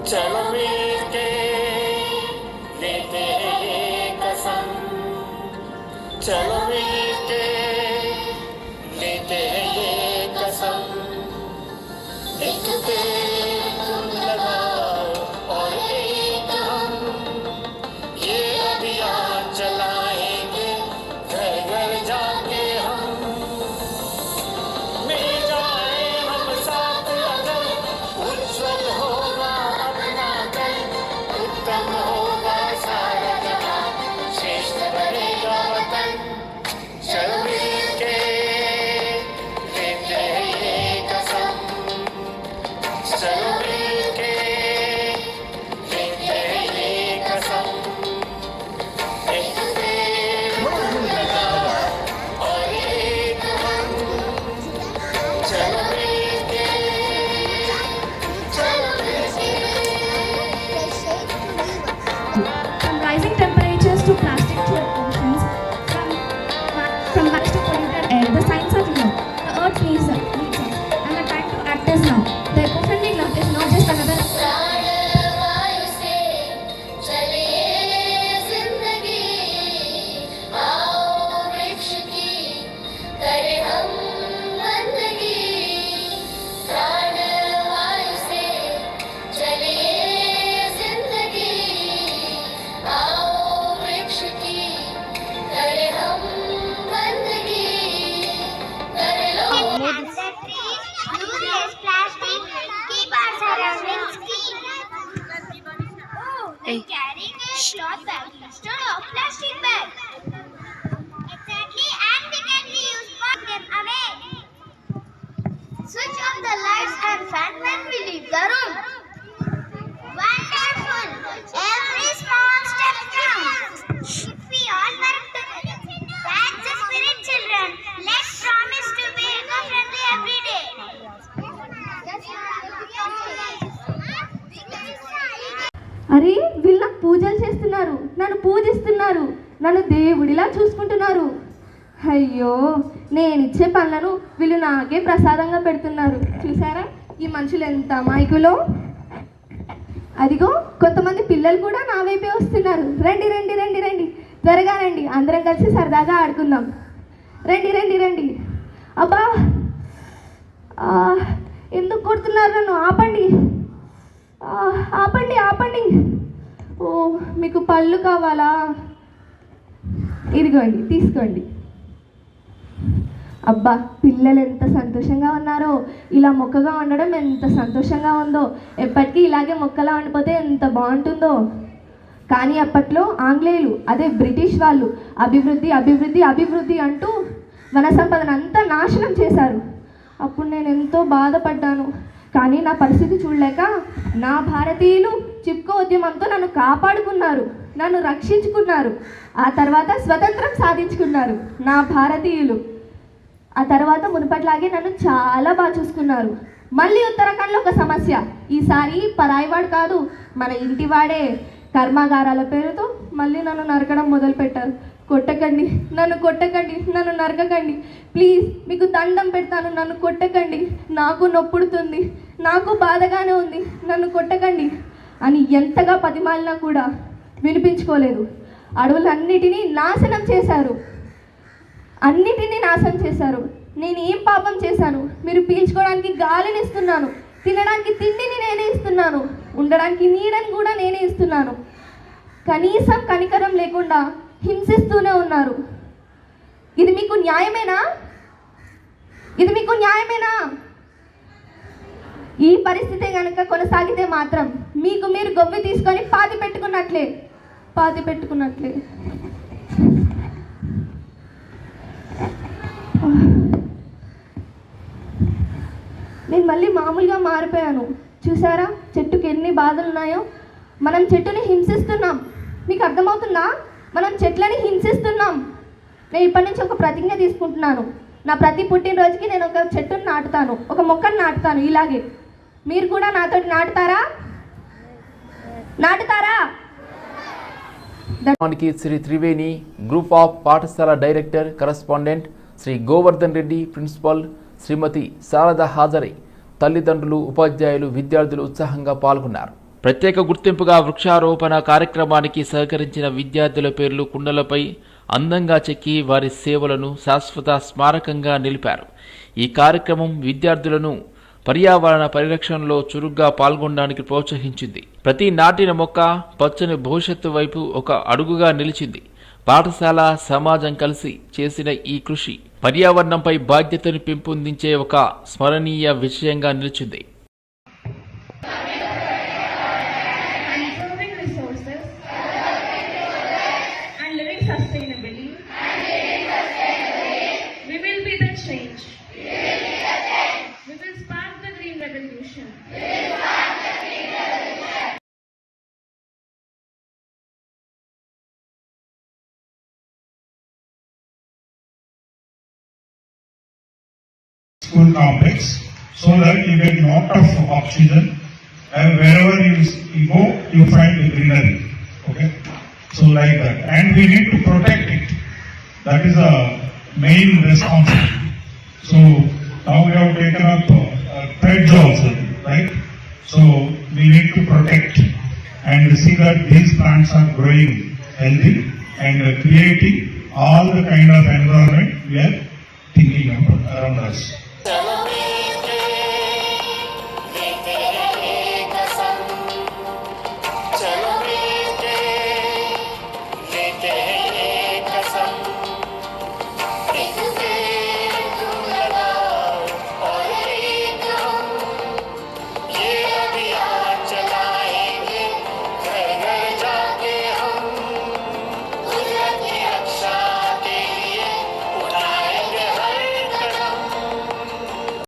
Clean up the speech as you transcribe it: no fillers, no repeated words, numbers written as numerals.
चलो मिलके लेते हैं ये कसम, चलो मिलके लेते हैं ये कसम, एक पेड़ तुम लगाओ और एक हम, ये अभियान चलाएंगे घर घर जाके हम, मिल जाए हम साथ अगर उज्जवल होगा अपना कल, उत्तम होगा सारा जहां, श्रेष्ठ बनेगा वतन, चलो मिलके लेते हैं ये कसम, चलो मिलके लेते हैं ये कसम, एक पेड़ लगाओ और एक हम, चलो मिलके चलो मिलके। From rising temperatures to plastic to oceans, from plastic polluted air, the signs are clear. The earth needs us, and the time to act is now. The eco-friendly love is not just another. प्राणवायु से चले जिंदगी, आओ वृक्ष की करें हम बंदगी, प्राणवायु से चले जिंदगी, आओ वृक्ष की करें हम बंदगी, करें लो use less plastic, keep our surroundings clean. Oh, like carrying a cloth bag instead of plastic bag. Exactly, and we can reuse them away. Switch off the lights and fan when we leave the room. Wonderful! Every small step counts. If we all work together, that's the spirit, children. Let's promise to be eco-friendly every day. అరే వీళ్ళు నాకు పూజలు చేస్తున్నారు, నన్ను పూజిస్తున్నారు, నన్ను దేవుడిలా చూసుకుంటున్నారు. అయ్యో నేను ఇచ్చే పనులను వీళ్ళు నాకే ప్రసాదంగా పెడుతున్నారు. చూసారా ఈ మనుషులు ఎంత అమాయకులో. అదిగో కొంతమంది పిల్లలు కూడా నా వైపే వస్తున్నారు. రండి రండి రండి రండి, త్వరగా రండి, అందరం కలిసి సరదాగా ఆడుకుందాం. రండి రండి రండి. అబ్బా ఎందుకు కొడుతున్నారు నన్ను? ఆపండి ఆపండి ఆపండి. ఓ మీకు పళ్ళు కావాలా? ఇదిగోండి తీసుకోండి. అబ్బా పిల్లలు ఎంత సంతోషంగా ఉన్నారో, ఇలా మొక్కగా ఉండడం ఎంత సంతోషంగా ఉందో, ఎప్పటికీ ఇలాగే మొక్కలా ఉండిపోతే ఎంత బాగుంటుందో. కానీ అప్పట్లో ఆంగ్లేయులు, అదే బ్రిటిష్ వాళ్ళు అభివృద్ధి అభివృద్ధి అభివృద్ధి అంటూ వన సంపదను అంతా నాశనం చేశారు. అప్పుడు నేను ఎంతో బాధపడ్డాను. కానీ నా పరిస్థితి చూడలేక నా భారతీయులు చిప్కో ఉద్యమంతో నన్ను కాపాడుకున్నారు, నన్ను రక్షించుకున్నారు. ఆ తర్వాత స్వతంత్రం సాధించుకున్నారు నా భారతీయులు. ఆ తర్వాత మునుపట్లాగే నన్ను చాలా బాగా చూసుకున్నారు. మళ్ళీ ఉత్తరాఖండ్లో ఒక సమస్య. ఈసారి పరాయివాడు కాదు, మన ఇంటివాడే కర్మాగారాల పేరుతో మళ్ళీ నన్ను నరకడం మొదలుపెట్టారు. కొట్టకండి, నన్ను కొట్టకండి, నన్ను నరకకండి, ప్లీజ్ మీకు దండం పెడతాను, నన్ను కొట్టకండి, నాకు నొప్పుడుతుంది, నాకు బాధగానే ఉంది, నన్ను కొట్టకండి అని ఎంతగా పదిమాలినా కూడా వినిపించుకోలేదు. అడవులన్నిటినీ నాశనం చేశారు, అన్నిటినీ నాశనం చేశారు. నేను ఏం పాపం చేశాను? మీరు పీల్చుకోవడానికి గాలిని ఇస్తున్నాను, తినడానికి తిండిని నేనే ఇస్తున్నాను, ఉండడానికి నీడని కూడా నేనే ఇస్తున్నాను. కనీసం కనికరం లేకుండా హింసిస్తూనే ఉన్నారు. ఇది మీకు న్యాయమేనా? ఇది మీకు న్యాయమేనా? ఈ పరిస్థితి కనుక కొనసాగితే మాత్రం మీకు మీరు గొవ్వి తీసుకొని పాతి పెట్టుకున్నట్లే. నేను మళ్ళీ మామూలుగా మారిపోయాను. చూసారా చెట్టుకి ఎన్ని బాధలు ఉన్నాయో. మనం చెట్టుని హింసిస్తున్నాం. మీకు అర్థమవుతుందా? మనం చెట్లని హింసిస్తున్నాం. నేను ఇప్పటి నుంచి ఒక ప్రతిజ్ఞ తీసుకుంటున్నాను. నా ప్రతి పుట్టినరోజుకి నేను ఒక చెట్టుని నాటుతాను, ఒక మొక్కను నాటుతాను. ఇలాగే మీరు కూడా నాతో నాటుతారా? మనకి శ్రీ త్రివేణి గ్రూప్ ఆఫ్ పాఠశాల director correspondent Shri Govardhan Reddy, principal Shrimati Sharada హాజరై తల్లిదండ్రులు, ఉపాధ్యాయులు, విద్యార్థులు ఉత్సాహంగా పాల్గొన్నారు. ప్రత్యేక గుర్తింపుగా వృక్షారోపణ కార్యక్రమానికి సహకరించిన విద్యార్థుల పేర్లు కుండలపై అందంగా చెక్కి వారి సేవలను శాశ్వత స్మారకంగా నిలిపారు. ఈ కార్యక్రమం విద్యార్థులను పర్యావరణ పరిరక్షణలో చురుగ్గా పాల్గొనడానికి ప్రోత్సహించింది. ప్రతి నాటిన మొక్క పచ్చని భవిష్యత్తు వైపు ఒక అడుగుగా నిలిచింది. పాఠశాల సమాజం కలిసి చేసిన ఈ కృషి పర్యావరణంపై బాధ్యతను పెంపొందించే ఒక స్మరణీయ విషయంగా నిలిచింది. Conserving resources and living sustainably, we will be the change. We will spark the green revolution. School complex so that you get lot of oxygen and wherever you go you find the greenery. Okay, so like that, and we need to protect it. That is a main responsibility. So now we have taken up pledge also, right? So we need to protect and see that these plants are growing healthy and creating all the kind of environment we are thinking about around us. Celebrate.